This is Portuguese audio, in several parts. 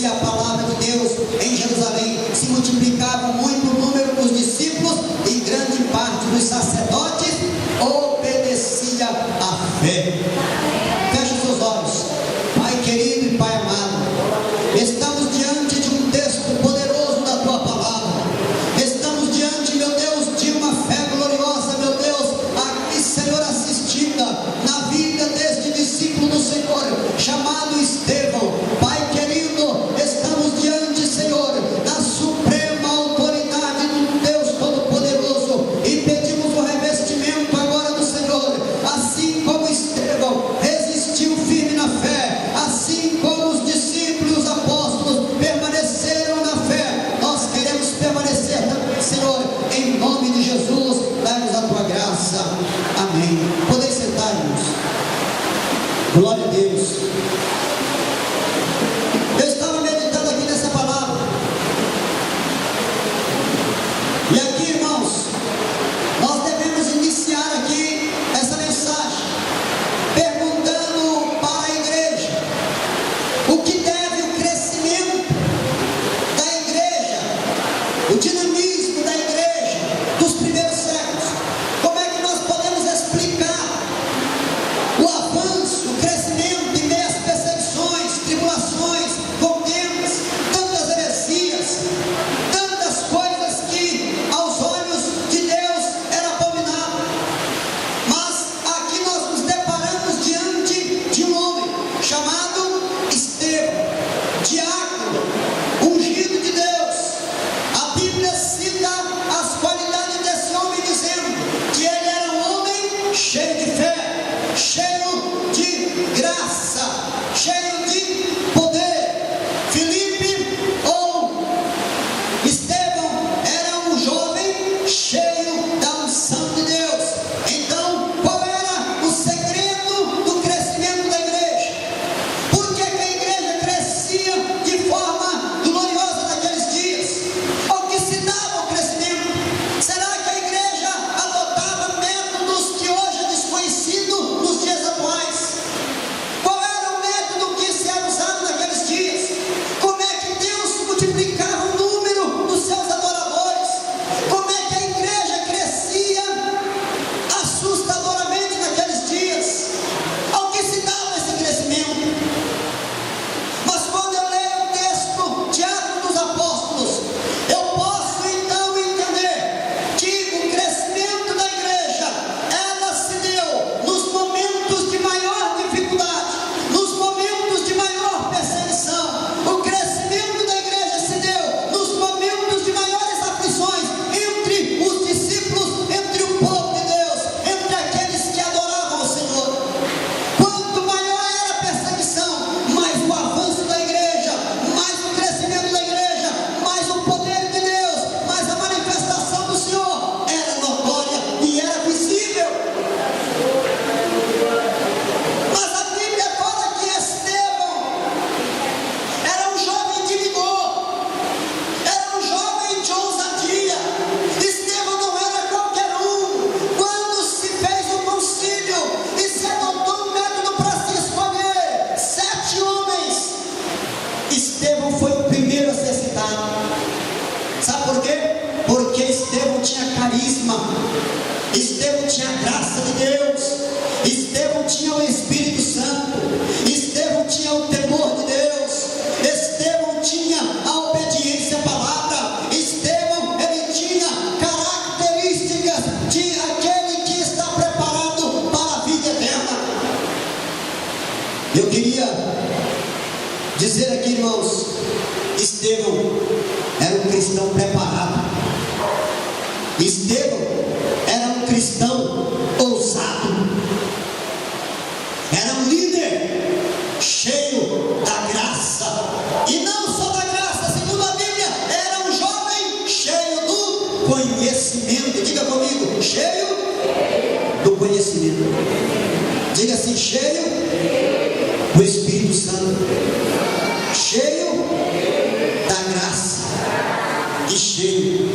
acontecia a palavra de Deus em Jerusalém, se multiplicava muito o número dos discípulos e grande parte dos sacerdotes obedecia à fé. Feche seus olhos. Pai querido e Pai amado, estamos diante de um texto poderoso da Tua palavra. Estamos diante, meu Deus, de uma fé gloriosa, meu Deus, aqui, Senhor, assistida na vida deste discípulo do Senhor, chamado Estevão. Pai querido, estamos diante, Senhor, da suprema autoridade do Deus Todo-Poderoso e pedimos o revestimento agora do Senhor, assim como Estevão resistiu firme na fé, assim como os discípulos e os apóstolos permaneceram na fé, nós queremos permanecer também, Senhor, em nome de Jesus. Dá-nos a Tua graça. Amém. Podem sentar, irmãos. Glória a Deus. Eu estava meditando aqui nessa palavra. E aqui, irmãos, nós devemos iniciar aqui essa mensagem perguntando para a igreja o que deve o crescimento da igreja, o dinamismo da igreja dos primeiros séculos. Como é que nós podemos explicar o avanço, o crescimento em meio às perseguições, tribulações, contendas, tantas heresias, tantas coisas que aos olhos de Deus era abominável. Mas aqui nós nos deparamos diante de um homem chamado Estevão, diácono, ungido de Deus. A Bíblia cita as qualidades desse homem, dizendo que ele era um homem cheio de fé, cheio de graça, cheio de poder. Filipe, ou Estevão, era um jovem cheio da unção de Deus. Então, qual era o segredo do crescimento da igreja? Por que que a igreja crescia de forma gloriosa naqueles dias? O que se dava o crescimento? Será que a igreja adotava métodos que hoje é desconhecido nos dias atuais? Qual era o método que se era usado naqueles dias? Como é que Deus multiplicava o número dos seus adoradores? Como é que a igreja crescia assustadoramente naqueles dias? Ao que se dava esse crescimento? Mas quando eu leio o texto de Atos dos Apóstolos, eu posso então entender que o crescimento da igreja, ela se deu nos momentos de maior dificuldade, nos momentos de maior perseguição. O crescimento da igreja se deu nos momentos de maiores aflições entre os discípulos, entre o povo de Deus, entre aqueles que adoravam o Senhor. Quanto maior era a perseguição, mais o avanço da igreja, mais o crescimento da igreja, mais o poder de Deus, mais a manifestação do Senhor era notória e era visível. Mas a Bíblia fala que Estevão era um jovem de vigor, era um jovem de ousadia. Estevão não era qualquer um. Quando se fez o concílio e se adotou um método para se escolher 7 homens, Estevão foi o primeiro a ser citado. Sabe por quê? Porque Estevão tinha carisma, Estevão tinha a graça de Deus, Estevão tinha o Espírito Santo, Estevão tinha o temor de Deus, Estevão tinha a obediência à palavra. Estevão, ele tinha características de aquele que está preparado para a vida eterna. Eu queria dizer aqui, irmãos, Estevão era um cristão preparado. Estevão era um cristão ousado. Era um líder cheio da graça. E não só da graça, segundo a Bíblia, era um jovem cheio do conhecimento. Diga comigo, cheio do conhecimento. Diga assim, cheio do Espírito Santo, cheio da graça e cheio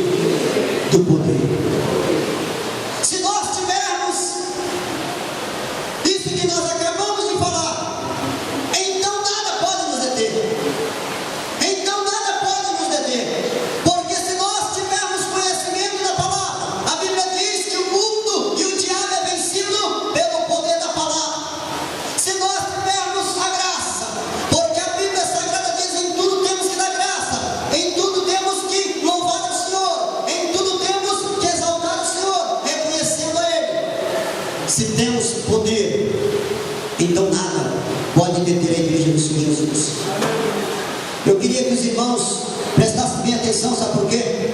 do poder. Se nós tivermos isso que nós acabamos de falar, então nada pode nos deter. Senhor Jesus. Eu queria que os irmãos prestassem bem atenção, sabe por quê?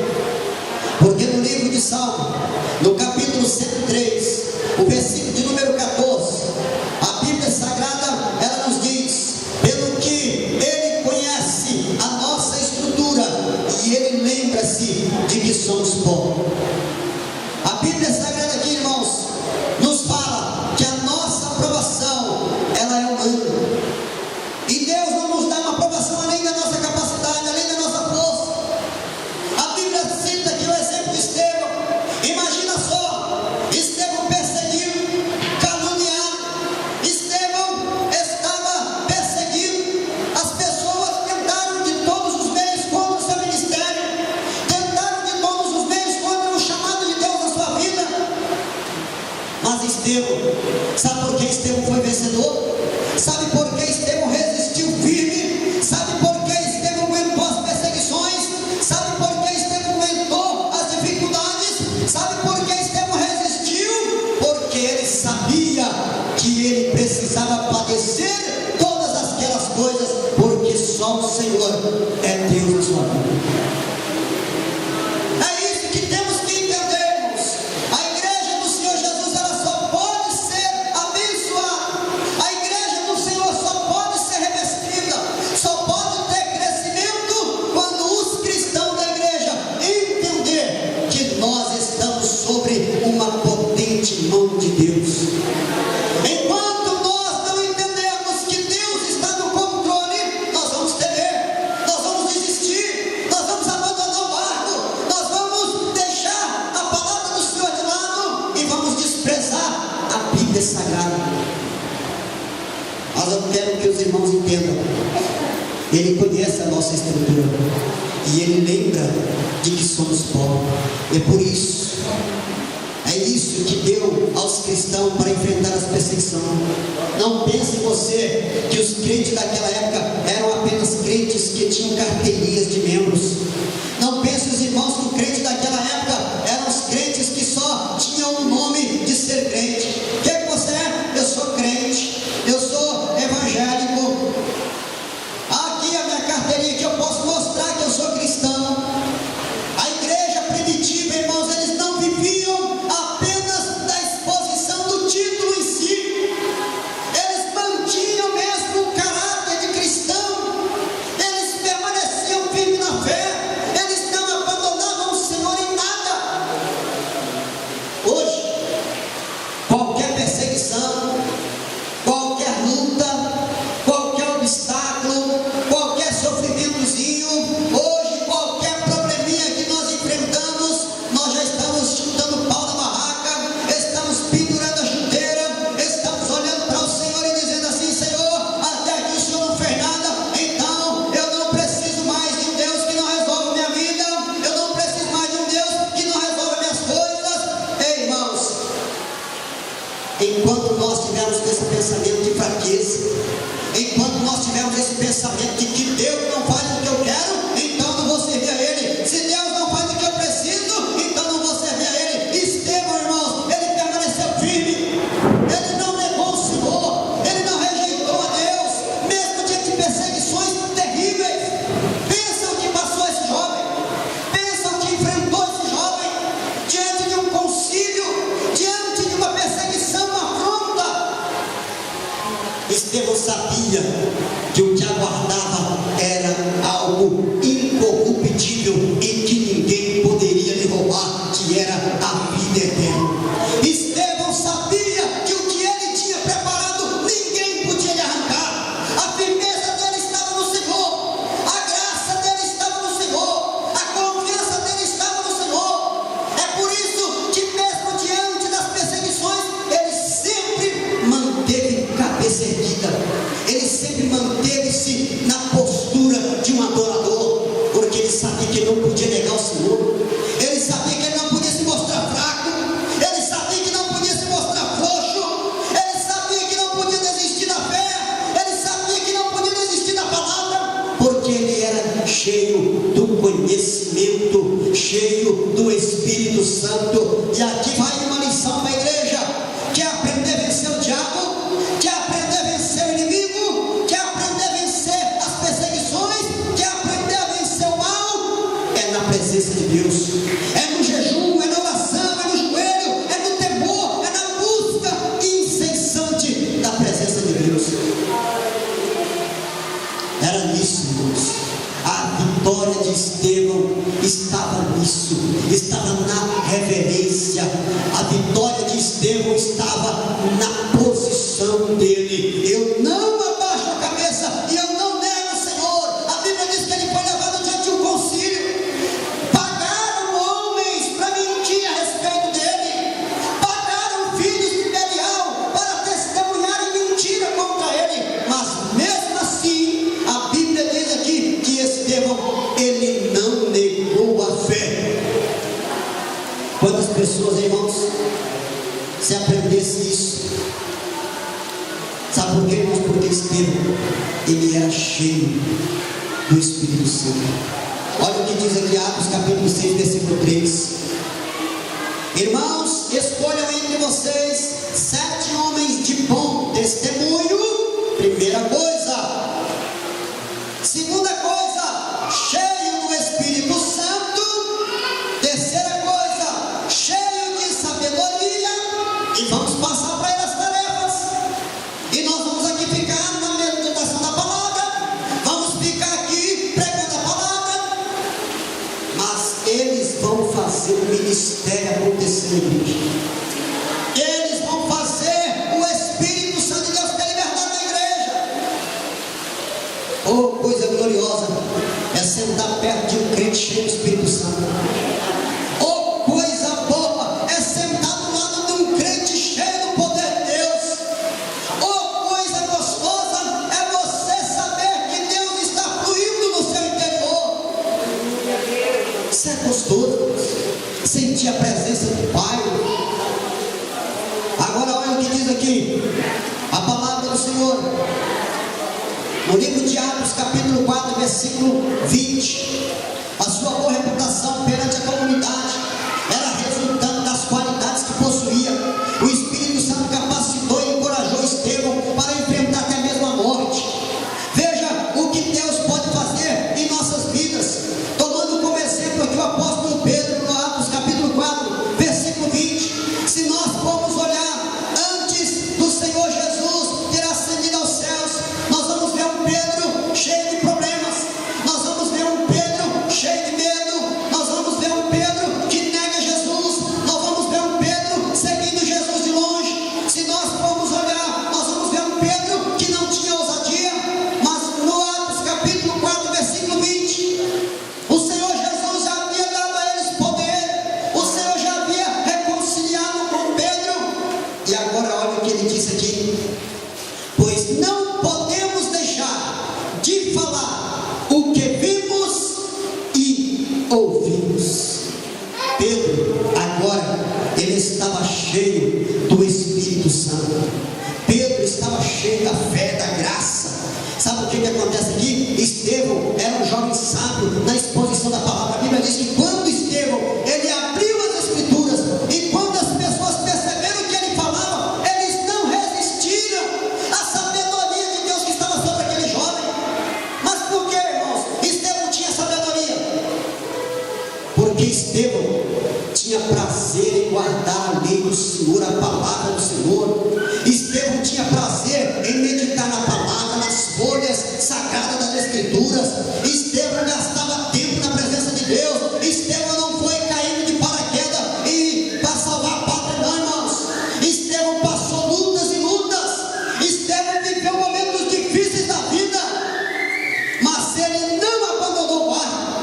Porque no livro de Salmo, no capítulo 103, o versículo de número 14, a Bíblia Sagrada, ela nos diz: pelo que Ele conhece a nossa estrutura e Ele lembra-se de que somos pó. A Bíblia Sagrada aqui, irmãos, nos fala que a nossa aprovação, ela é humana. E Deus não nos dá uma aprovação além da nossa capacidade, além da nossa força. A Bíblia cita aqui o exemplo de Estevão. Imagina só, Estevão perseguido, caluniado. Estevão estava perseguido. As pessoas tentaram de todos os meios contra o seu ministério, tentaram de todos os meios contra o chamado de Deus na sua vida. Mas Estevão, sabe por que Estevão foi vencedor? Sabe por que Estevão resistiu firme? Sabe por que Estevão aguentou as perseguições? Sabe por que Estevão aguentou as dificuldades? Sabe por que Estevão resistiu? Porque ele sabia que ele precisava padecer todas aquelas coisas, porque só o Senhor é Deus na sua vida. É isso que temos que entender, irmãos. A igreja do Senhor Jesus, ela só pode ser abençoada. A igreja do Senhor só pode ser revestida, só pode ter crescimento quando os cristãos da igreja entender que nós estamos sobre uma potente mão de Deus. Enquanto nós não entendermos que Deus está no controle, nós vamos temer, nós vamos desistir, nós vamos abandonar o barco, nós vamos deixar a palavra do Senhor de lado e vamos desprezar a Bíblia Sagrada. Mas eu quero que os irmãos entendam: Ele conhece a nossa estrutura e Ele lembra de que somos pó. É por isso, é isso que deu aos cristãos para enfrentar as perseguições. Não pense você que os crentes daquela época eram apenas crentes que tinham carteirinhas de membros. Não pense, os irmãos, que os crentes daquela época eram os crentes que só tinham o nome de ser crente. O que é que você é? Eu sou crente, eu sou evangélico. Aqui a minha carteirinha que eu posso mostrar que eu sou cristão. A igreja primitiva, irmãos, eles não viviam apenas da exposição do título em si. Eles mantinham mesmo o caráter de cristão. Eles permaneciam firmes na fé. Eles não abandonavam o Senhor em nada. Hoje, qualquer perseguição, qualquer luta, qualquer obstáculo, qualquer sofrimentozinho, hoje qualquer probleminha que nós enfrentamos, nós já estamos chutando pau na barraca, estamos pendurando a chuteira, estamos olhando para o Senhor e dizendo assim: Senhor, até aqui o Senhor não fez nada, então eu não preciso mais de um Deus que não resolve minha vida, eu não preciso mais de um Deus que não resolve minhas coisas. Ei, irmãos, enquanto nós tivermos esse pensamento de fraqueza, enquanto nós tivermos esse pensamento de que Deus não faz o que eu quero, então não vou servir a Ele. Se Deus não faz o que eu preciso, então não vou servir a Ele. Estevão, irmãos, ele permaneceu firme, ele não negou o Senhor, ele não rejeitou a Deus, mesmo diante de perseguições terríveis. Pensa o que passou esse jovem, pensa o que enfrentou esse jovem, diante de um concílio, diante de uma perseguição, uma afronta. Estevão sabia que o que aguardava era algo incorruptível e que ninguém poderia lhe roubar, que era a vida eterna. Estevão sabia que o que ele tinha preparado, ninguém podia lhe arrancar. A firmeza dele estava no Senhor, a graça dele estava no Senhor, a confiança dele estava no Senhor. É por isso que mesmo diante das perseguições, ele sempre manteve cabeça erguida, ele sempre manteve-se na postura de um adorador, porque ele sabia que ele não podia negar o Senhor, ele sabia que ele não podia se mostrar fraco, ele sabia que não podia se mostrar frouxo, ele sabia que não podia desistir da fé, ele sabia que não podia desistir da palavra, porque ele era cheio do conhecimento, cheio do Espírito Santo. E aqui vai uma lição para a igreja: quer aprender a vencer o diabo? Quer aprender a vencer o inimigo? Quer aprender a vencer Deus. É no jejum, é na oração, é no joelho, é no temor, é na busca incessante da presença de Deus. Era nisso, irmãos. A vitória de Estevão estava nisso, estava na reverência. A vitória de Estevão estava na posição dele. Eu não abaixo a cabeça e eu não nego o Senhor. A Bíblia diz que ele foi levado diante de um concílio. Pagaram homens para mentir a respeito dele, pagaram filhos de Belial para testemunharem mentira contra ele, mas mesmo assim a Bíblia diz aqui que Estevão, ele não negou a fé. Quantas pessoas, irmãos, se aprendesse isso? Sabe por quê, irmãos? Porque Estevão, ele era cheio do Espírito Santo. Olha o que diz aqui Atos capítulo 6, versículo 3. Irmãos, escolham entre vocês 7 homens de bom testemunho. Primeira coisa. Segunda coisa, cheio do Espírito Santo. Terceira coisa, cheio de sabedoria. E vamos passar para ele as tarefas. E nós vamos aqui ficar na meditação da palavra. Vamos ficar aqui pregando a palavra. Mas eles vão fazer o ministério acontecer na igreja. Eles vão fazer o Espírito Santo de Deus ter liberdade na igreja. Oh, coisa gloriosa é sentar perto de um crente cheio do Espírito Santo. Oh, coisa boa é sentar do lado de um crente cheio do poder de Deus. Oh, coisa gostosa é você saber que Deus está fluindo no seu interior. Isso é gostoso, sentir a presença do Pai. Agora olha o que diz aqui a palavra do Senhor no livro de Atos capítulo 4, versículo 20. A sua boa reputação perante a comunidade era resultante das qualidades que possuía. O Espírito Santo capacitou e encorajou Estevão para enfrentar até mesmo a morte. Veja o que Deus pode fazer em nossas vidas, tomando como exemplo aqui o apóstolo Pedro no Atos capítulo 4, versículo 20. Se nós formos olhar antes do Senhor Jesus ter ascendido aos céus, nós vamos ver um Pedro cheio de problemas, nós vamos ver um Pedro cheio de medo, nós vamos ver um Pedro que nega Jesus, nós vamos ver um Pedro seguindo Jesus de longe. Se nós formos olhar, nós vamos ver um Pedro que não tinha ousadia. Mas no Atos capítulo 4, versículo 20, o Senhor Jesus já havia dado a eles poder, o Senhor já havia reconciliado com Pedro. E agora olha o que ele disse aqui: pois não podemos deixar de falar o que vimos e ouvimos. Pedro, agora, ele estava cheio do Espírito Santo. Pedro estava cheio da fé, da graça. Sabe o que acontece aqui? Estevão era um jovem sábio na exposição da palavra. A Bíblia diz que quando Estevão, ele abriu as Escrituras, e quando as pessoas perceberam o que ele falava, eles não resistiram à sabedoria de Deus que estava sobre aquele jovem. Mas por que, irmãos, Estevão tinha sabedoria? Porque Estevão tinha prazer em guardar a lei do Senhor, a palavra do Senhor. Estevão tinha prazer em meditar na palavra, nas folhas sagradas das Escrituras. Estevão gastava tempo na presença de Deus. Estevão não foi caindo de paraquedas e para salvar a pátria, não, irmãos. Estevão passou lutas e lutas. Estevão viveu momentos difíceis da vida, mas ele não abandonou o barco.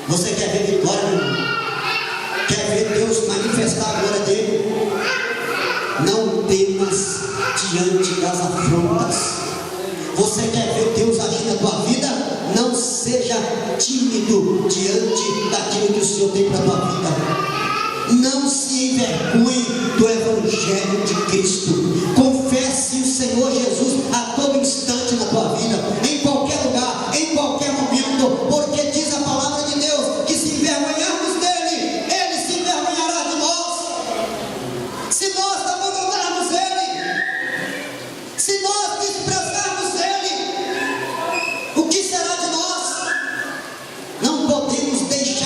Você quer ver vitória, meu irmão? Quer ver Deus manifestar a glória dele? Não temas diante das afrontas. Você quer ver Deus agir na tua vida? Não seja tímido diante daquilo que o Senhor tem para a tua vida. Não se envergonhe do Evangelho de Cristo. Confesse o Senhor Jesus a todo instante na tua vida, em qualquer lugar, em qualquer momento, porque diz a palavra de Deus que se envergonharmos dele, ele se envergonhará de nós. Se nós abandonarmos ele, se nós desprezarmos ele, o que será de nós? Não podemos deixar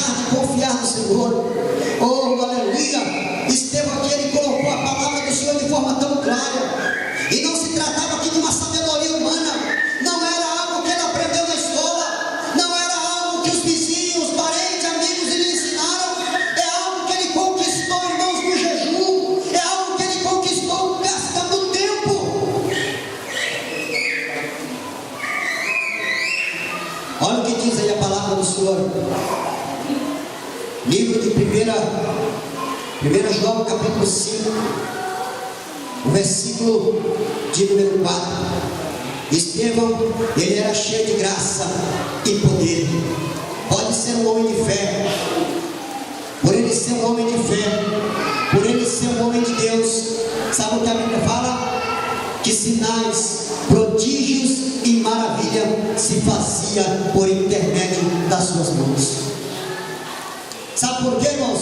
Olha o que diz aí a palavra do Senhor. Livro de 1 João, capítulo 5, o versículo de número 4. Estevão, ele era cheio de graça e poder. Pode ser um homem de fé. Por ele ser um homem de fé, por ele ser um homem de Deus, sabe o que a Bíblia fala? Que sinais, prodígios e maravilha se fazia por intermédio das suas mãos. Sabe por quê, irmãos?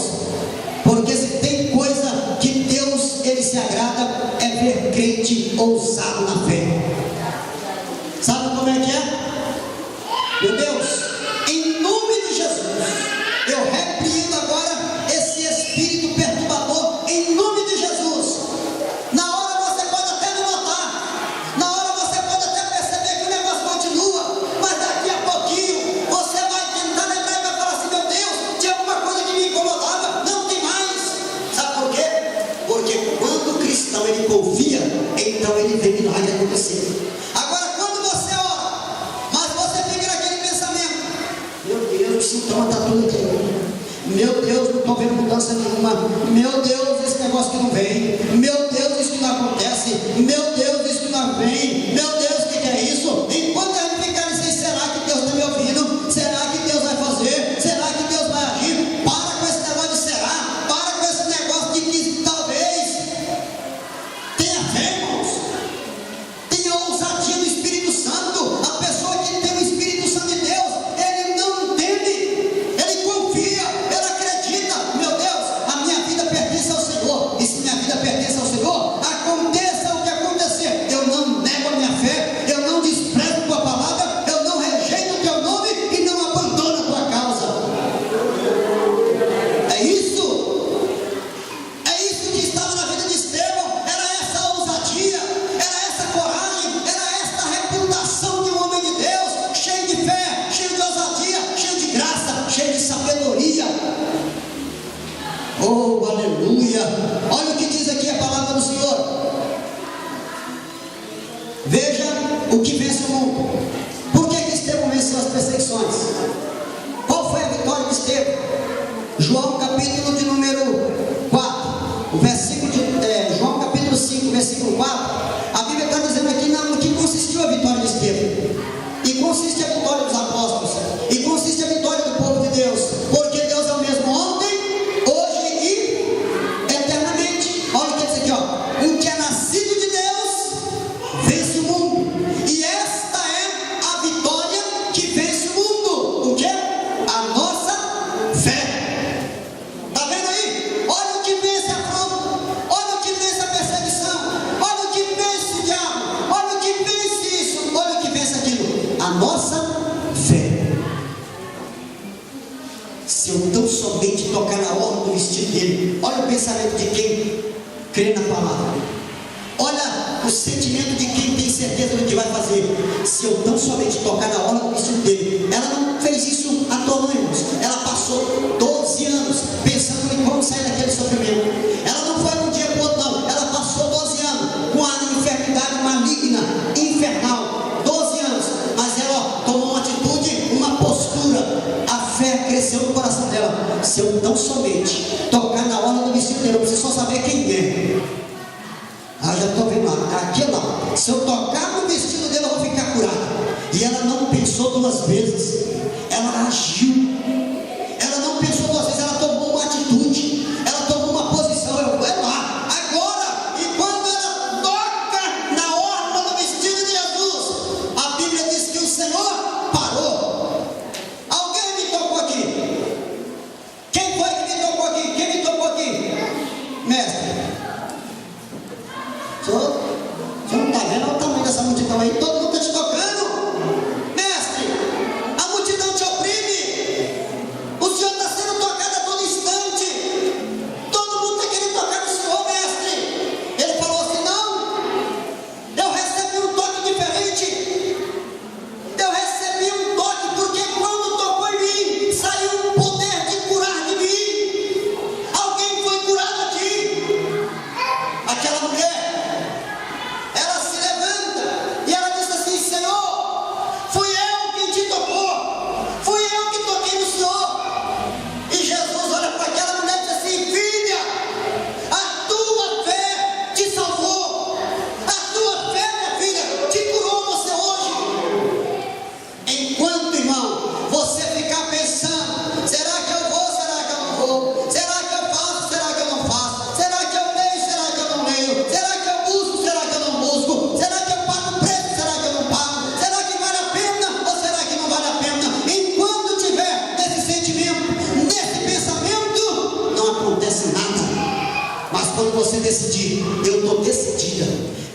Porque se tem coisa que Deus ele se agrada, é ver crente ousado na fé. Sabe como é que é? Meu Deus, em nome de Jesus, eu repreendo agora esse espírito perturbador, em nome de Jesus. Na hora você pode até não notar, na hora você pode até perceber que o negócio continua, mas daqui a pouquinho você vai tentar lembrar e vai falar assim: meu Deus, tinha alguma coisa que me incomodava, não tem mais. Sabe por quê? Porque quando o cristão ele confia, então ele vê milagre acontecer. Agora, quando você ora, mas você fica naquele pensamento: meu Deus, o sintoma está tudo aqui. Meu Deus, não estou vendo mudança nenhuma. Meu Deus, esse negócio que não vem. Meu Deus, isso que não acontece. Meu Deus, isso que não vem. Meu Deus, o que é isso? Enquanto a gente ficar assim, será que Deus está me ouvindo? Será que Deus vai fazer? Será que Deus vai agir? Para com esse negócio de será. Para com esse negócio de que talvez. Tenha fé, irmãos. Tenha ousadia do Espírito Santo. A pessoa que tem o Espírito Santo de Deus, ele não teme, ele confia, ele acredita. Meu Deus, a minha vida pertence ao Senhor, e se minha vida pertence ao Senhor, aconteça o que acontecer, eu não nego a minha fé, eu não desprezo a tua palavra, eu não rejeito o teu nome e não abandono a tua causa. É isso que estava na vida de Estevão. Era essa ousadia, era essa coragem, era essa reputação de um homem de Deus, cheio de fé, cheio de ousadia, cheio de graça, cheio de sabedoria. Oh, aleluia! Olha o que diz aqui a palavra do Senhor. Veja o que vence o mundo. Por que Estevão venceu as perseguições? Qual foi a vitória de Estevão? João capítulo de número 4, o versículo de João capítulo 5, versículo 4. A Bíblia está dizendo aqui no que consistiu a vitória de Estevão. E consiste a vitória dos apóstolos, e consiste a vitória do povo de Deus, porque Deus é o mesmo ontem, hoje e eternamente. Olha o que diz aqui, ó: o que é nascido de Deus vence o mundo, e esta é a vitória que vence o mundo. O que? A nossa fé. Está vendo aí? Olha o que vence a afronta, olha o que vence a perseguição, olha o que vence o diabo, olha o que vence isso, olha o que vence aquilo. A nossa fé. Se eu tão somente tocar na orla do vestido dele, olha o pensamento de quem crê na palavra, olha o sentimento de quem tem certeza do que vai fazer. Se eu tão somente tocar na orla do vestido dele, ela não fez isso à toa, não, irmãos. Ela passou 12 anos pensando em como sair daquele sofrimento. Ela não foi de um dia para o outro, não. Ela passou 12 anos com a enfermidade maligna, infernal. 12 anos, mas ela tomou uma atitude, uma postura. A fé cresceu no coração dela. Se eu tão somente tocar na orla do vestido dele, eu preciso só saber quem é. Ah, já estou vendo aqui não. Se eu tocar no vestido dele, eu vou ficar curado. E ela não pensou duas vezes, ela agiu. Ela não pensou duas vezes, ela tomou uma atitude, ela tomou uma posição. Eu vou lá agora. E quando ela toca na orla do vestido de Jesus, a Bíblia diz que o Senhor parou. Alguém me tocou aqui? Quem foi que me tocou aqui? Quem me tocou aqui? Mestre, você não está vendo o tamanho dessa multidão aí? Todo mundo está te tocando. Mestre, a multidão te oprime.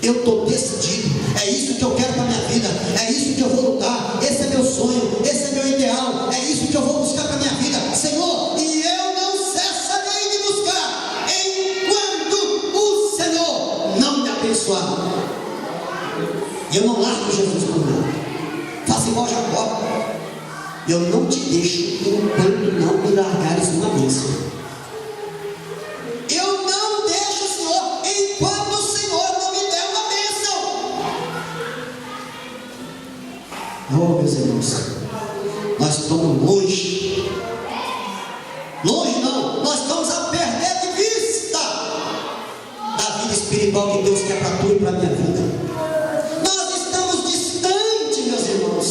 Eu estou decidido, é isso que eu quero para a minha vida, é isso que eu vou lutar, esse é meu sonho, esse é meu ideal, é isso que eu vou buscar para a minha vida, Senhor, e eu não cessarei de buscar, enquanto o Senhor não me abençoar. E eu não largo Jesus por nada. Faça igual Jacó, eu não te deixo enquanto não me largares uma bênção. Eu não deixo o Senhor enquanto o Senhor não me der uma bênção. Oh, meus irmãos, nós estamos longe não, nós estamos a perder de vista da vida espiritual que Deus quer para tu e para a minha vida. Nós estamos distante, meus irmãos,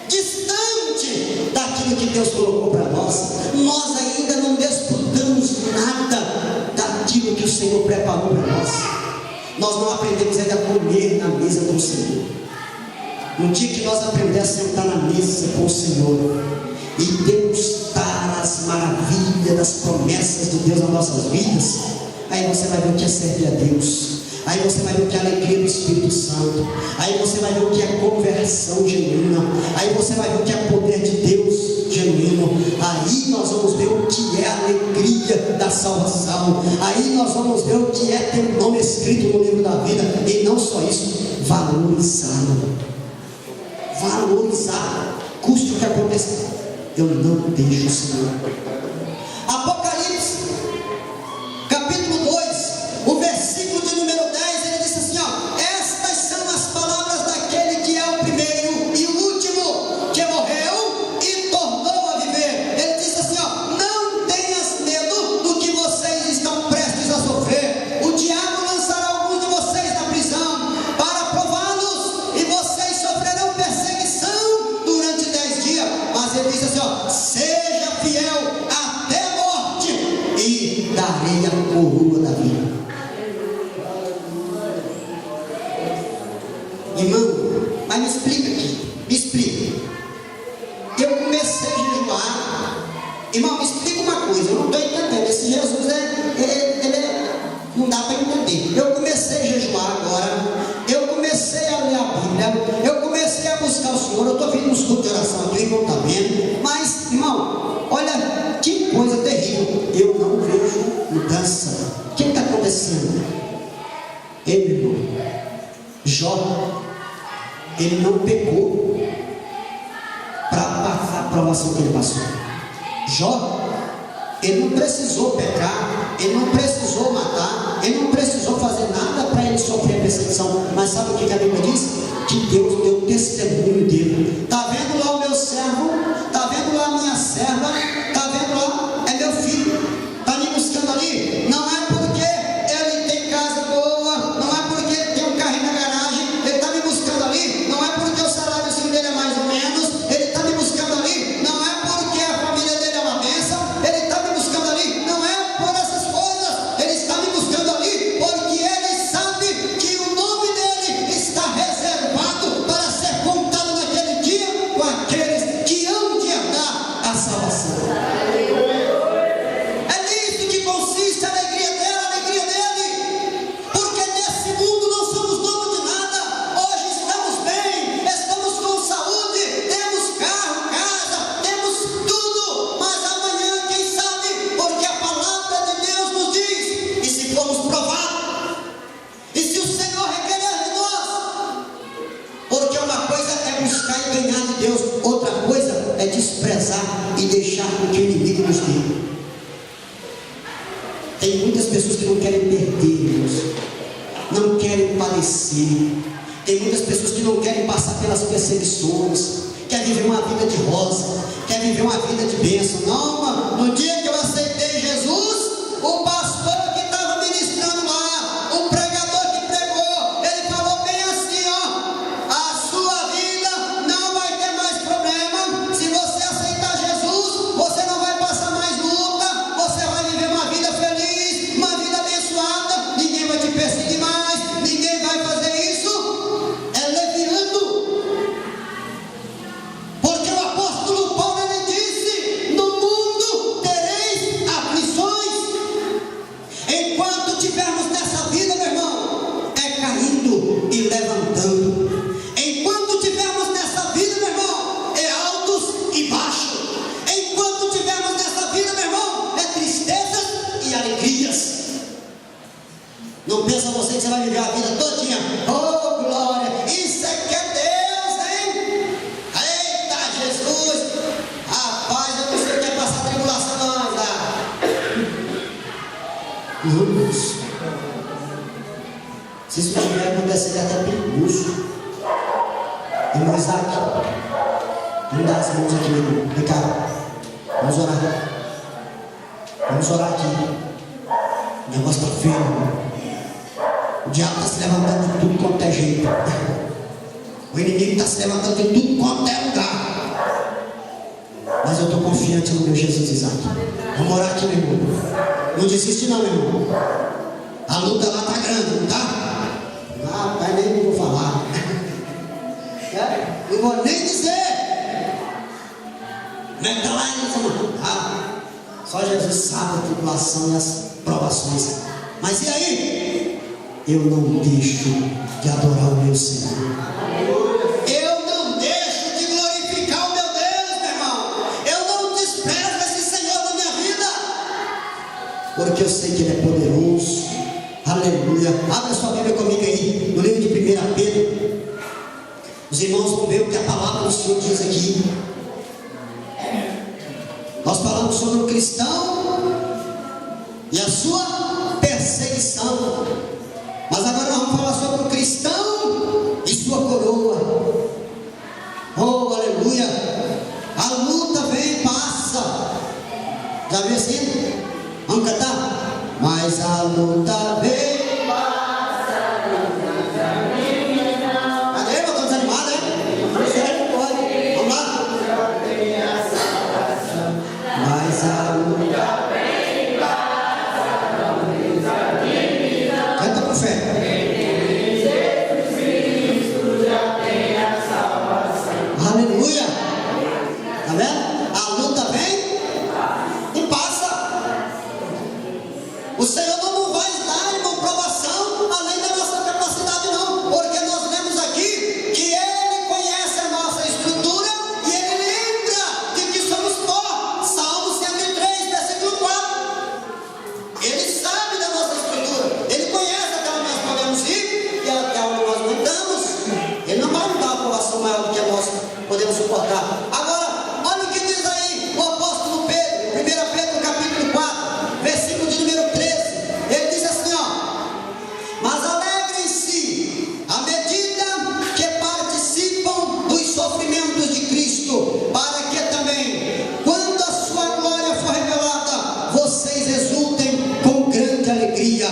distante daquilo que Deus colocou para nós. Nós ainda não desfrutamos nada daquilo que o Senhor preparou para nós. Nós não aprendemos ainda a comer na mesa do Senhor. No dia que nós aprendemos a sentar na mesa com o Senhor e degustar as maravilhas das promessas de Deus nas nossas vidas, aí você vai ver o que é servir a Deus, aí você vai ver o que é a alegria do Espírito Santo, aí você vai ver o que é conversão genuína, aí você vai ver o que é poder de Deus genuíno, aí nós vamos ver o que é a alegria da salvação, aí nós vamos ver o que é ter o nome escrito no livro da vida, e não só isso, valorizar, custe o que acontecer, eu não deixo o Senhor. Apocalipse, capítulo 2, o versículo de número 10, ele diz assim, ó: estas são as palavras daquele que é o primeiro e o último, que morreu e tornou a viver. Ele diz assim, ó: não tenhas medo do que vocês estão prestes a sofrer. O diabo lançará alguns de vocês na prisão para prová-los, e vocês sofrerão perseguição durante 10 dias. Mas ele diz assim, ó: seja fiel até a morte, e darei a coroa da vida. Irmão, mas me explica aqui, me explica. Eu comecei a jejuar. Irmão, me explica uma coisa, eu não estou entendendo. Esse Jesus não dá para entender. Eu comecei a jejuar agora, eu comecei a ler a Bíblia, eu comecei a buscar o Senhor, eu estou vindo nos cultos de oração aqui, não está vendo, mas, irmão, olha que coisa terrível, eu não vejo mudança. O que está acontecendo? Ele, irmão, Jó, ele não pecou para passar a provação que ele passou. Jó, ele não precisou pecar, ele não precisou matar, ele não precisou fazer nada para ele sofrer a perseguição. Mas sabe o que a Bíblia diz? Que Deus deu testemunho dele. Está vendo lá o meu servo? Está vendo lá a minha serva? Está vendo lá? É meu filho. Está me buscando ali? Não é porque ele tem casa boa, não é porque ele tem um carro na garagem, ele está me buscando ali, não é porque o saláriozinho dele é mais ou menos, ele está me buscando ali, não é porque a família dele é uma bênção, ele está me buscando ali, não é por essas coisas, ele está me buscando ali, porque ele sabe que o nome dele está reservado para ser contado naquele dia com aqueles que hão de herdar a salvação. É nisso que consiste a alegria dele, porque nesse mundo não somos donos de nada. Hoje estamos bem, estamos com saúde, temos carro, casa, temos tudo, mas amanhã quem sabe, porque a palavra de Deus nos diz, e se formos provados, e se o Senhor requerer de nós, porque uma coisa é buscar e ganhar de Deus, outra coisa é desprezar e deixar que o inimigo nos dê. Tem muitas pessoas que não querem perder, irmãos, não querem padecer. Tem muitas pessoas que não querem passar pelas perseguições, quer viver uma vida de rosa, quer viver uma vida de bênção. Não, mano, no dia que eu aceitei Jesus, o pastor que estava ministrando lá, o pregador que pregou, ele falou bem assim, ó: a sua vida não vai ter mais problema. Se você aceitar Jesus, você não vai passar mais luta, você vai viver uma vida feliz, uma vida abençoada, ninguém vai te perseguir mais, ninguém vai fazer isso. É leviano, porque o apóstolo Paulo, ele disse: no mundo tereis Irmão Isaac, vamos dar as mãos aqui, meu irmão. Vem cá, vamos orar. Vamos orar aqui. O negócio está feio, irmão. O diabo está se levantando de tudo quanto é jeito. O inimigo está se levantando de tudo quanto é lugar. Mas eu estou confiante no meu Jesus, Isaac. Vamos orar aqui, meu irmão. Não desiste não, meu irmão. A luta lá está grande, não está? Ah, pai, nem vou falar. Não vou nem dizer. Como é que está lá, irmão? Só Jesus sabe a tribulação e as provações. Mas e aí? Eu não deixo de adorar o meu Senhor. Eu não deixo de glorificar o meu Deus, meu irmão. Eu não desprezo esse Senhor na minha vida, porque eu sei que Ele é poderoso. Aleluia. Abra sua Bíblia comigo aí, no livro de 1 Pedro. Os irmãos vão ver o que a palavra do Senhor diz aqui. Nós falamos sobre o cristão e a sua perseguição. Mas agora nós vamos falar sobre o cristão e sua coroa. Oh, aleluia. A luta vem e passa. Já viu assim? Vamos cantar? Mas a luta vem e passa. Cadê? Eu estou desanimado, hein? Pode. Vamos lá? Mas a luta vem e passa. Canta com fé. Aleluia. Tá vendo? A luta vem e passa. O Senhor não vai dar, irmão, provação além da nossa capacidade, não. Porque nós lemos aqui que Ele conhece a nossa estrutura e Ele lembra de que somos pó. Salmo 103, versículo 4. Ele sabe da nossa estrutura. Ele conhece até onde nós podemos ir e até onde nós não estamos. Ele não vai nos dar uma provação maior do que nós podemos suportar. Agora, olha o que diz aí o apóstolo Pedro, 1 Pedro capítulo 4, versículo de número 13. Ele diz assim, mas alegrem-se à medida que participam dos sofrimentos de Cristo, para que também, quando a sua glória for revelada, vocês exultem com grande alegria.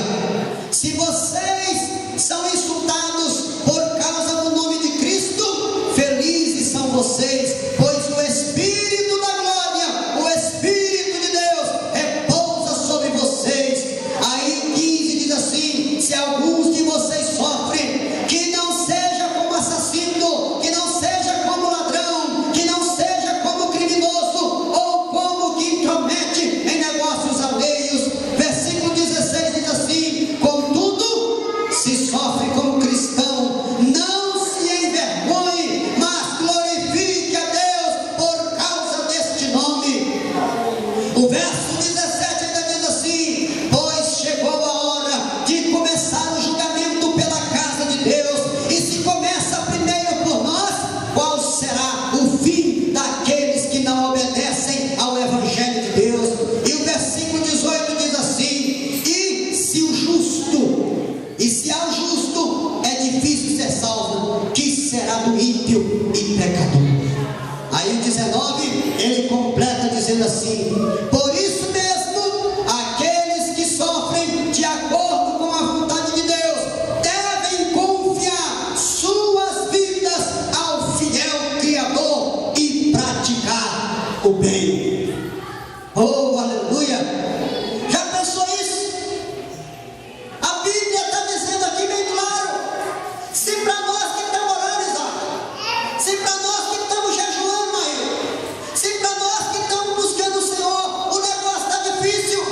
Se vocês são insultados por causa do nome de Cristo, felizes são vocês, pois o Espírito da glória, o Espírito de Deus, repousa sobre vocês. Aí 15 diz assim: se alguns de vocês sofrem, que não seja como assassino, que não seja como ladrão, que não seja como criminoso, ou como que intromete em negócios alheios. Versículo 16 diz assim: contudo, se sofre como cristão, não se envergonhe, mas glorifique a Deus por causa deste nome. O verso 17 ainda diz assim: pois chegou a hora de começar o julgamento pela casa de Deus, e se começa primeiro por nós, qual será o fim daqueles que não obedecem ao Evangelho de Deus? E o versículo 18 diz assim: e se ao justo é difícil ser salvo, que será do ímpio e pecador? Aí o 19, ele completa dizendo assim: por isso mesmo, aqueles que sofrem de acordo com a vontade de Deus, devem confiar suas vidas ao fiel Criador e praticar o bem. Oh, aleluia! Já pensou isso? A Bíblia está dizendo aqui bem claro: se para nós que estamos orando, Isaac, se para nós que estamos jejuando, Maíra, se para nós que estamos buscando o Senhor, o negócio está difícil,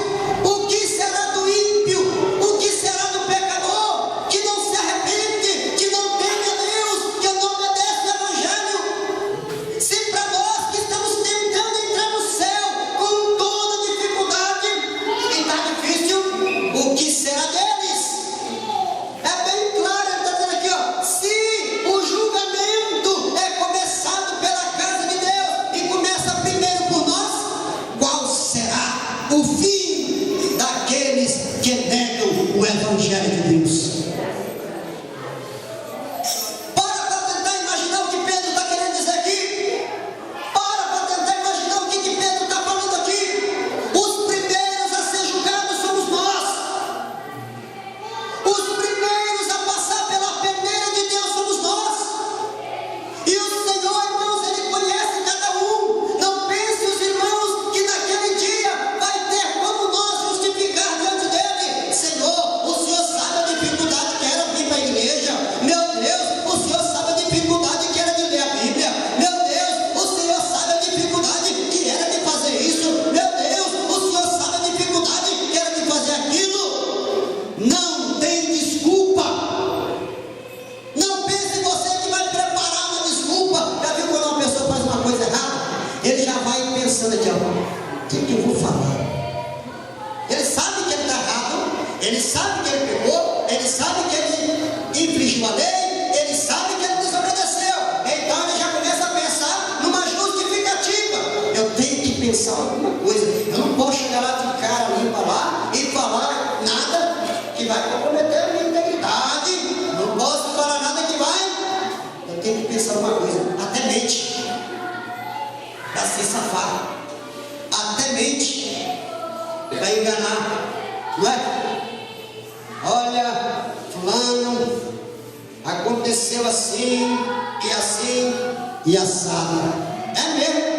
o que será do ímpio? O que será do pecador que não se arrepende, que não teme a Deus, que não obedece o Evangelho? Se para nós que estamos tentando entrar no céu, pensar alguma coisa. Eu não posso chegar lá de cara limpa lá e falar nada que vai comprometer a minha integridade. Não posso falar nada que vai. Eu tenho que pensar uma coisa, até mente, para se safar, até mente, para enganar, não é? Olha, fulano, aconteceu assim, e assado. É mesmo.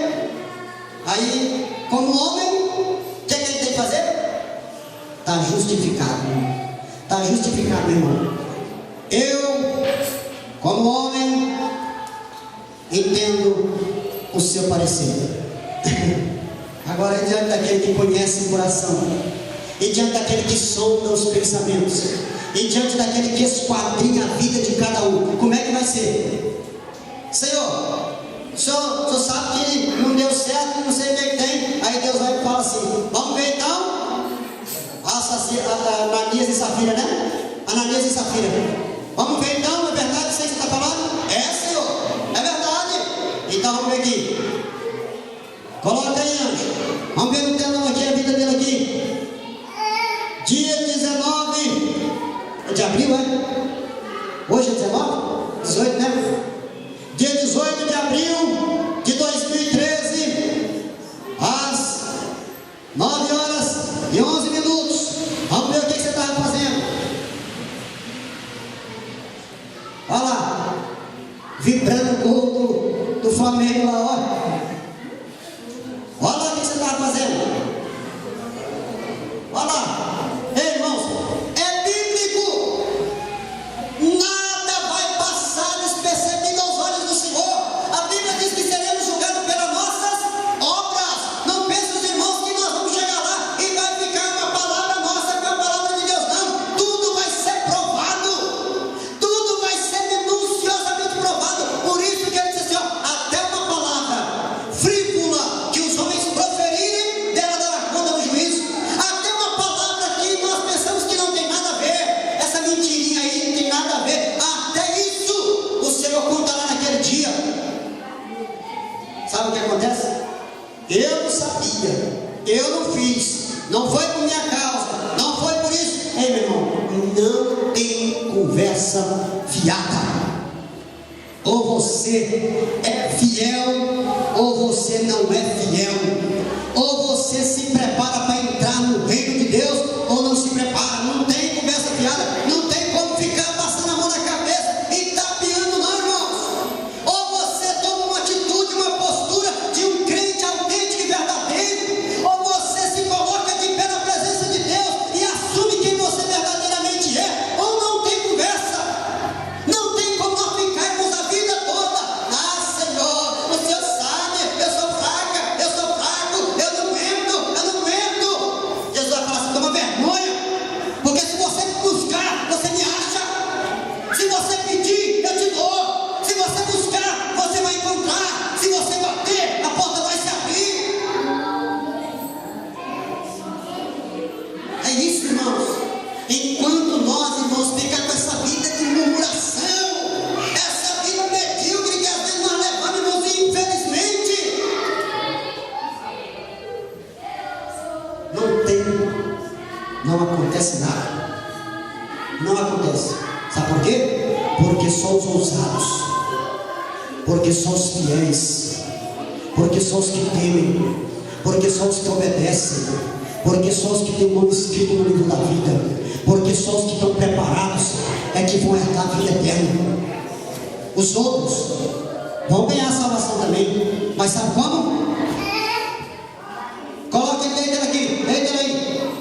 Aí, como homem, o que ele tem que fazer? Está justificado. Está justificado, meu irmão. Eu, como homem, entendo o seu parecer. Agora, diante daquele que conhece o coração, e diante daquele que sonda os pensamentos, e diante daquele que esquadrinha a vida de cada um, como é que vai ser? Senhor, o senhor sabe que não deu certo, não sei o que tem. Aí Deus vai e fala assim: vamos ver então Ananias e Safira, né? Ananias e Safira, vamos ver então, é verdade que você está falando? É, Senhor, é verdade. Então vamos ver aqui, coloca aí, anjo, vamos ver no telão aqui a vida dele aqui. Dia 19 de abril, é? Hoje é 19? 18, né? Dia 18 de abril de 2013, às 9h11. Vamos ver o que você estava fazendo. Olha lá, vibrando o gol do Flamengo lá, olha. Olha lá o que você estava fazendo. Olha lá. Ei, irmãos, é bíblico. Nada vai passar despercebido aos olhos do Senhor. A Bíblia diz que seremos julgados pelas nossas obras. Não pense os irmãos que nós vamos chegar lá e vai ficar uma palavra nossa com a palavra de Deus. Não, tudo vai ser provado. Tudo vai ser minuciosamente provado. Por isso que ele disse assim, ó, até uma palavra frívola que os homens proferirem, dela dará conta no juízo. Até uma palavra que nós pensamos que não tem nada a ver, essa mentirinha aí não tem nada a ver, até isso o Senhor contará naquele dia. Sabe o que acontece? Eu não sabia, eu não fiz, não foi por minha causa, não foi por isso. Ei, meu irmão, não tem conversa fiada. Ou você é fiel, ou você não é fiel. Ou você se prepara para entrar no reino de Deus, ou não se prepara. Não tem conversa fiada. Não tem como ficar passando a mão na cabeça e tapeando, não, irmãos. Ou você toma uma atitude, uma postura de um crente autêntico e verdadeiro, ou você se coloca de pé na presença de Deus e assume quem você verdadeiramente é, ou não tem conversa. Não tem como nós ficarmos a vida toda. Ah, Senhor, o Senhor sabe, eu sou fraca, eu sou fraco, eu não aguento. Jesus vai falar assim, toma vergonha, porque se você buscar, você me acha. Se você pedir, eu te dou. Se você buscar, você vai encontrar. Se você bater, a porta vai se abrir. É isso, irmãos. Enquanto nós, irmãos, ficamos com essa vida de murmuração, essa vida medíocre que às vezes nós levamos, irmãos, infelizmente, não acontece nada. Não acontece. Sabe por quê? Porque só os ousados, porque só os fiéis, porque só os que temem, porque só os que obedecem, porque só os que têm o nome escrito no livro da vida, porque só os que estão preparados é que vão herdar a vida eterna. Os outros vão ganhar a salvação também, mas sabe como? Coloca ele dele aqui, deita ele aí,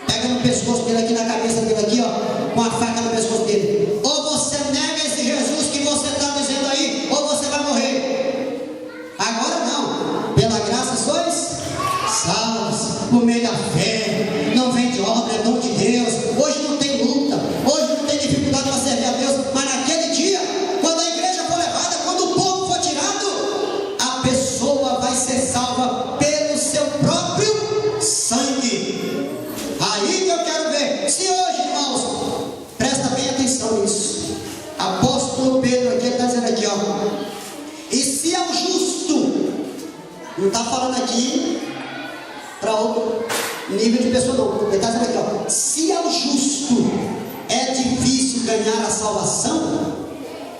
pega no pescoço dele aqui, na cabeça dele aqui, ó, com a faca no pescoço dele. Ou você nega esse Jesus que você está dizendo aí, ou você vai morrer. Agora não, pela graça sois salvos por meio da fé. Não vem de obra, é dom de Deus. Hoje não tem luta, hoje não tem dificuldade para servir a Deus, mas naquele dia, quando a igreja for levada, quando o povo for tirado, a pessoa vai ser salva pelo seu próprio sangue. Aí que eu quero ver. Se hoje, irmãos, presta bem atenção nisso. Apóstolo Pedro aqui está dizendo aqui, ó. E se ao justo, não está falando aqui outro nível de pessoa não. Ele está dizendo aqui, ó, se ao justo é difícil ganhar a salvação,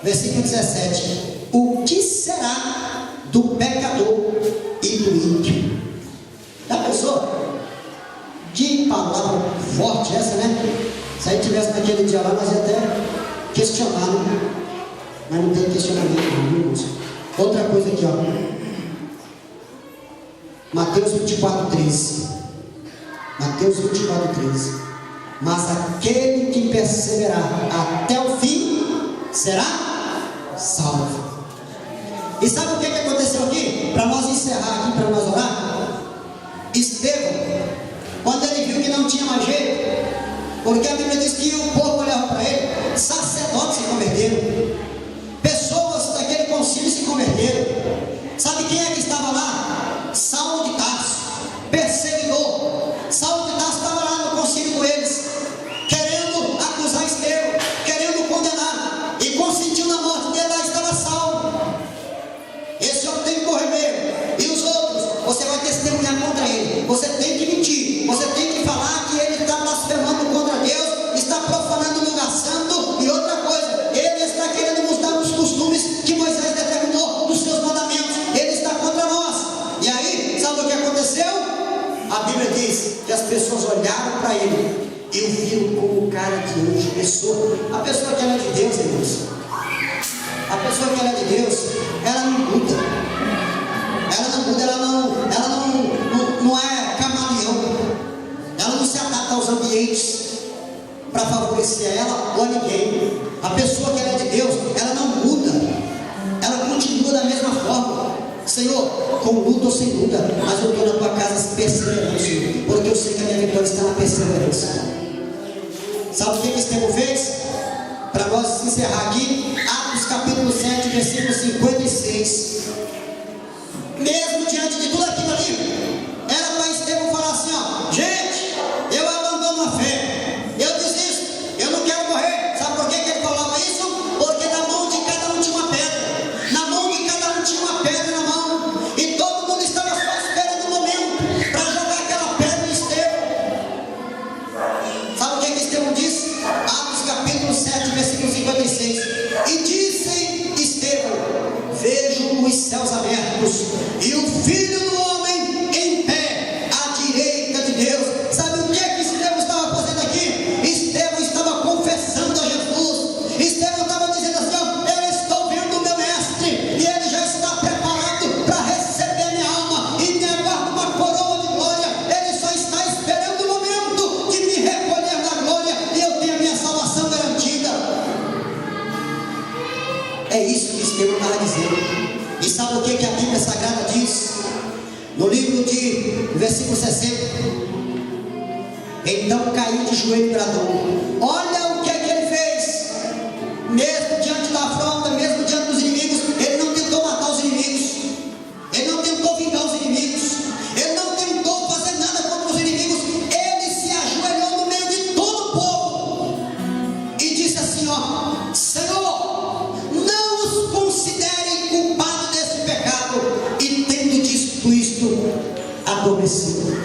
versículo 17, o que será do pecador e do ímpio? Já pensou? Que palavra forte essa, né? Se a gente tivesse naquele dia lá, nós ia até questionar, né? Mas não tem questionamento, não, irmãos. Outra coisa aqui, ó. Mateus 24:13. Mateus 24:13. Mas aquele que perseverar até o fim será salvo. E sabe o que aconteceu aqui? Para nós encerrar aqui, para nós orar. Estevão, quando ele viu que não tinha mais jeito, porque a Bíblia diz que o povo olhava para ele, sacerdotes se converteram, pessoas daquele concílio se converteram. Sabe quem é que estava lá? Saulo de Tarso, perseguidor. Saulo de Tarso estava lá no concílio com eles, querendo acusar Estevão, querendo condenar, e consentiu na morte dele. Lá estava Saulo. Esse homem tem que correr mesmo. E os outros, você vai testemunhar contra ele, você tem que mentir, você tem que falar que ele está blasfemando contra Deus, está profanando o lugar santo. E outra coisa, ele está querendo mudar os costumes que Moisés determinou nos seus mandamentos. Ele está contra nós. E aí, sabe o que aconteceu? A Bíblia diz que as pessoas olharam para ele e o viram como cara de anjo. A pessoa que ela é de Deus, irmãos, a pessoa que ela é de Deus, ela não muda. Ela não muda, ela não é camaleão. Ela não se adapta aos ambientes para favorecer ela ou a ninguém. A pessoa que ela é de Deus, ela não muda. Ela continua da mesma forma. Senhor, com luta ou sem luta, mas eu estou na tua casa perseverando, Senhor, porque eu sei que a minha vitória está na perseverança. Sabe o que Estevão fez? Para nós encerrar aqui, Atos capítulo 7, versículo 56. Mesmo diante de tudo aquilo ali, era para Estevão falar assim, ó: gente, eu abandono a fé, eu desisto, eu não quero morrer. Sabe por que ele falava isso? Porque na mão de cada um tinha uma pedra, na mão de cada um tinha uma pedra na mão, e todo mundo estava só esperando o momento para jogar aquela pedra em Estevão. Sabe o que Estevão disse? Atos capítulo 7, versículo 56. E disse Estevão: vejo os céus abertos e o Filho do Homem em pé à direita de Deus. Sabe o que Estevão estava fazendo aqui? Estevão estava confessando a Jesus. Estevão estava dizendo assim, ó: eu estou vendo o meu mestre, e ele já está preparado para receber minha alma e me aguarda uma coroa de glória. Ele só está esperando o momento de me recolher da glória e eu tenho a minha salvação garantida. É isso que Estevão estava dizendo. E sabe o que a Bíblia Sagrada diz? No livro de versículo 60. Então caiu de joelho e bradou. Olha o que ele fez. Mesmo diante da afronta, mesmo diante dos inimigos, ele não tentou matar os inimigos, ele não tentou vingar os inimigos, ele não tentou fazer nada contra os inimigos. Ele se ajoelhou no meio de todo o povo e disse assim, ó: Senhor, não os considerem culpados desse pecado. E tendo dito isto, adormecido.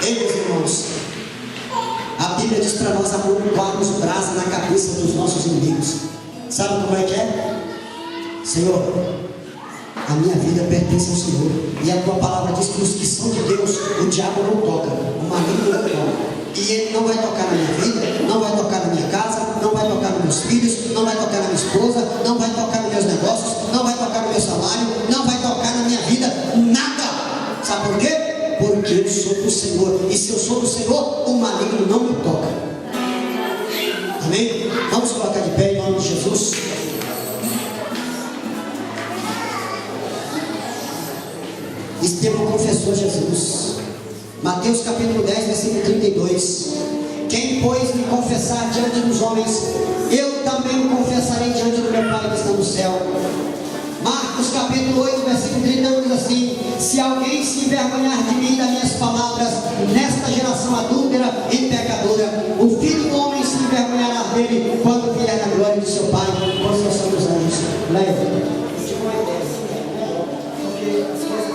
Ei, meus irmãos, a Bíblia diz para nós amontoarmos brasa na cabeça dos nossos inimigos. Sabe como é que é? Senhor, a minha vida pertence ao Senhor, e a tua palavra diz que os que são de Deus, o diabo não toca, o maligno não toca. E ele não vai tocar na minha vida, não vai tocar na minha casa, não vai tocar nos meus filhos, não vai tocar na minha esposa, não vai tocar nos meus negócios, não vai tocar no meu salário, não vai tocar na minha vida, nada. Sabe por quê? Porque eu sou do Senhor, e se eu sou do Senhor, o maligno não me toca. Amém? Vamos colocar de pé em nome de Jesus. Estevão confessou Jesus. Mateus capítulo 10, versículo 32. Quem, pois, me confessar diante dos homens, eu também o confessarei diante do meu Pai que está no céu. Marcos capítulo 8, versículo 31 diz assim: se alguém se envergonhar de mim e das minhas palavras, nesta geração adúltera e pecadora, o Filho do Homem se envergonhará dele quando vier na glória de seu Pai com seus santos anjos. Leve. Porque as coisas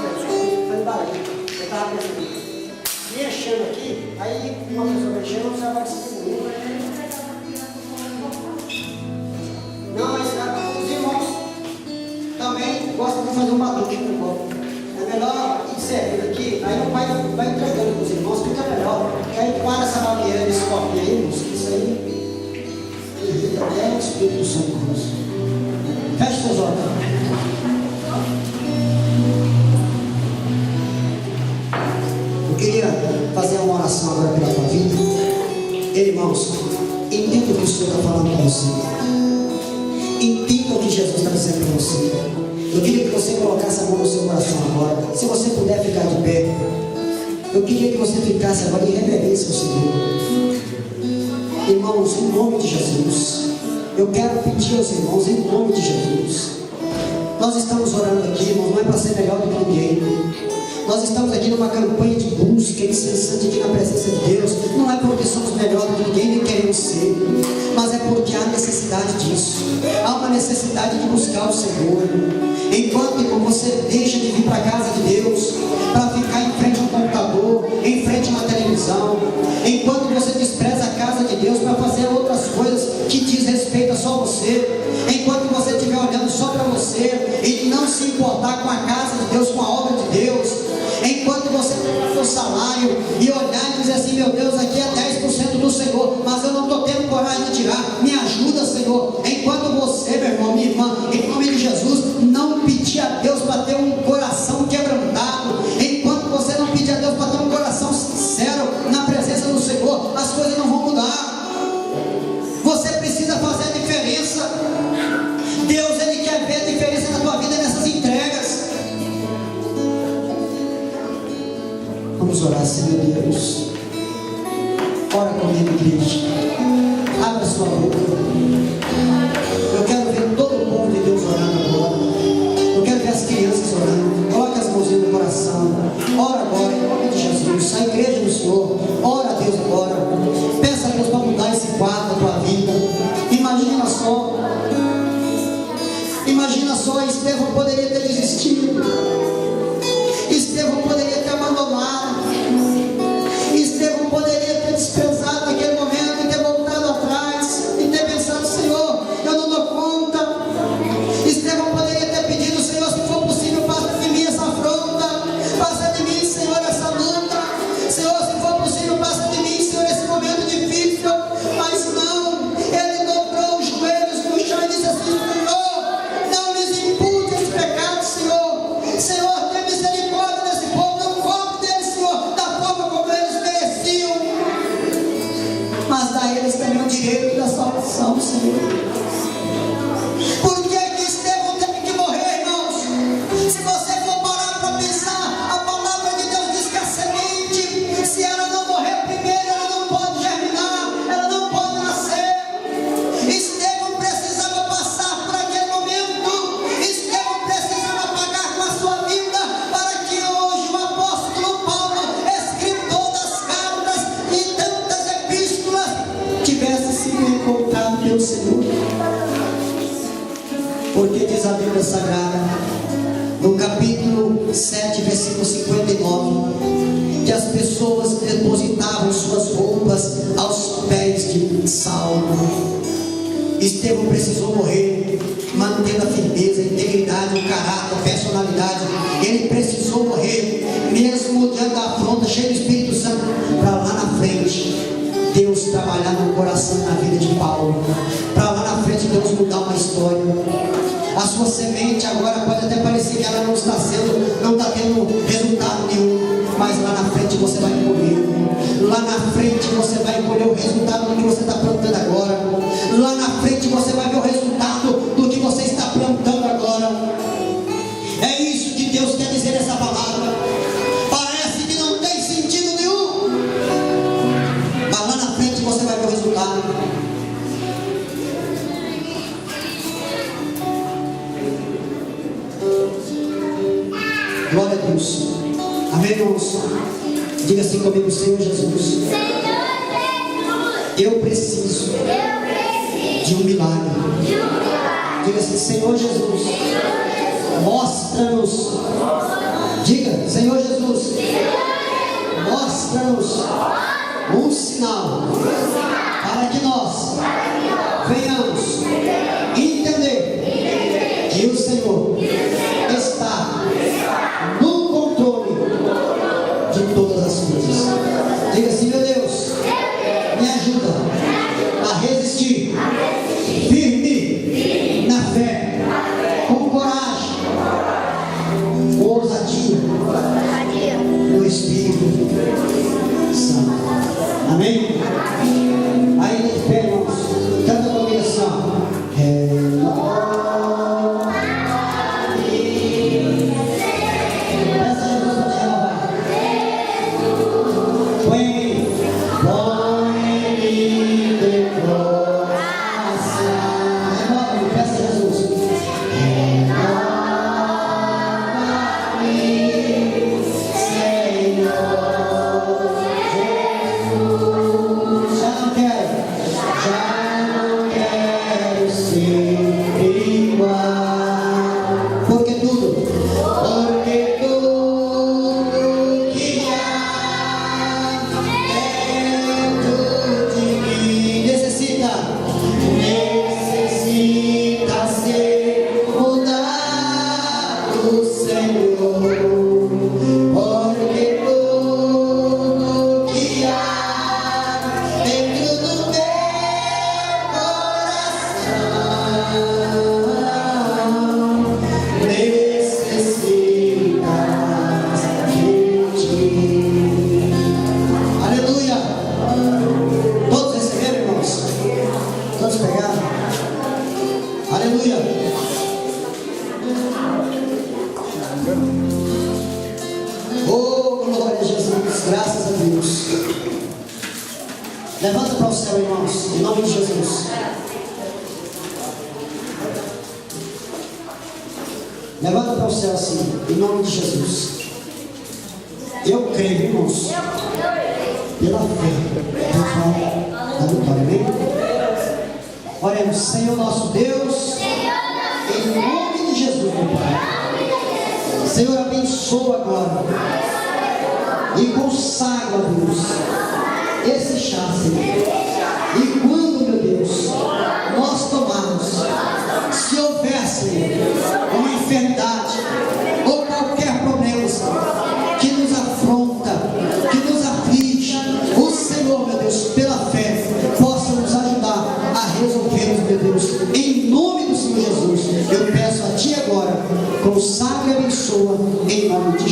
fazer um batuque no copo. É melhor ir servindo aqui, aí o pai vai entregando para os irmãos, fica melhor. Porque aí para essa barreira desse copinho aí, irmãos, isso aí evita até o Espírito Santo. Feche seus olhos. Eu queria fazer uma oração agora pela tua vida. Irmãos, entenda o que o Senhor está falando para você. Entenda o que Jesus está dizendo para você. Eu queria que você colocasse a mão no seu coração agora. Se você puder ficar de pé, eu queria que você ficasse agora em reverência ao Senhor. Irmãos, em nome de Jesus, eu quero pedir aos irmãos, em nome de Jesus. Nós estamos orando aqui, irmãos, não é para ser melhor do que ninguém. Nós estamos aqui numa campanha de busca incessante aqui na presença de Deus. Não é porque somos melhores do que ninguém, nem queremos ser, mas é porque há necessidade disso. Há uma necessidade de buscar o Senhor. Enquanto, irmão, você deixa de vir para a casa de Deus, para ficar em frente a um computador, em frente a uma televisão, enquanto você despreza a casa de Deus para fazer outras coisas que diz respeito a só você, enquanto você estiver olhando só para você e não se importar com a casa de Deus, com a obra de Deus, enquanto você pegar seu salário e olhar e dizer assim: meu Deus, aqui é 10% do Senhor, mas eu não estou tendo coragem de tirar, me ajuda, Senhor. Enquanto você, meu irmão, minha irmã, em nome de Jesus, não pedir a Deus para ter um coração quebrantado, enquanto você não pedir a Deus para ter um coração sincero na presença do Senhor, as coisas não vão mudar. Você precisa fazer a diferença. Deus, Ele quer ver a diferença na tua vida nessas entregas. Vamos orar, Senhor Deus. Ora comigo, igreja. Abra sua boca. Eu quero ver todo o povo de Deus orando agora. Eu quero ver as crianças orando. Coloque as mãozinhas no coração. Ora agora, em nome de Jesus. A igreja do Senhor. Ora a Deus agora. Peça a Deus para mudar esse quadro da tua vida. Imagina só. Imagina só, Estevão poderia ter desistido. Estevão poderia ter abandonado. Estevão poderia ter desprezado naquele momento e ter voltado atrás e ter pensado: Senhor, eu não dou conta. Estevão poderia ter pedido: Senhor, se for possível, passa de mim essa afronta, passa de mim, Senhor, essa luta. Senhor, se for possível, passa de mim, Senhor, esse momento difícil. Mas não, ele dobrou os joelhos no chão e disse assim: Senhor, não lhes impute esse pecado, Senhor. Senhor, tem misericórdia desse povo, não cobre deles, Senhor, da forma como eles mereciam, mas dá a eles também o direito da salvação, Senhor. Por que que Estevão teve que morrer, irmãos? Se você for parar para pensar, a palavra de Deus diz que a semente, se ela não morrer primeiro, ela não pode germinar, ela não pode nascer. Estevão precisava passar por aquele momento. Estevão precisava pagar com a sua vida para que hoje o apóstolo Paulo, escritor das cartas e tantas epístolas, tivesse sido encontrado pelo Senhor. Porque diz a Bíblia Sagrada, no capítulo 7, versículo 59, que as pessoas depositavam suas roupas aos pés de Saulo. Estevão precisou morrer, mantendo a firmeza, a integridade, o caráter, a personalidade. Ele precisou morrer, mesmo diante da afronta, cheio do Espírito Santo, para lá na frente Deus trabalhar no coração, na vida de Paulo, para lá na frente Deus mudar uma história. A sua semente agora pode até parecer que ela não está tendo resultado nenhum, mas lá na frente você vai colher. Lá na frente você vai colher o resultado do que você está plantando agora. Lá na frente você vai ver o resultado do que você está plantando agora. É isso que Deus quer dizer nessa palavra. Parece que não tem sentido nenhum, mas lá na frente você vai ver o resultado. Glória a Deus. Amém, irmãos? Diga assim comigo: Senhor Jesus, eu preciso de um milagre. Diga assim: Senhor Jesus, mostra-nos. Diga: Senhor Jesus, mostra-nos um sinal para que nós venhamos entender que o Senhor está coragem, com ousadia, no Espírito Santo. Amém? Aí, irmãos, canta comigo assim, ó. Levanta para o céu, irmãos, em nome de Jesus. Levanta para o céu assim, em nome de Jesus. Eu creio, irmãos, pela fé, da vitória, amém? Oremos, Senhor nosso Deus, em nome de Jesus, meu Pai. Senhor, abençoa agora e consagra, Deus, esse chá, Senhor. E quando, meu Deus, nós tomarmos, se houver, Senhor, uma enfermidade ou qualquer problema, Senhor, que nos afronta, que nos aflige, o Senhor, meu Deus, pela fé, possa nos ajudar a resolvermos, meu Deus, em nome do Senhor Jesus. Eu peço a Ti agora, consagra e abençoa, em nome de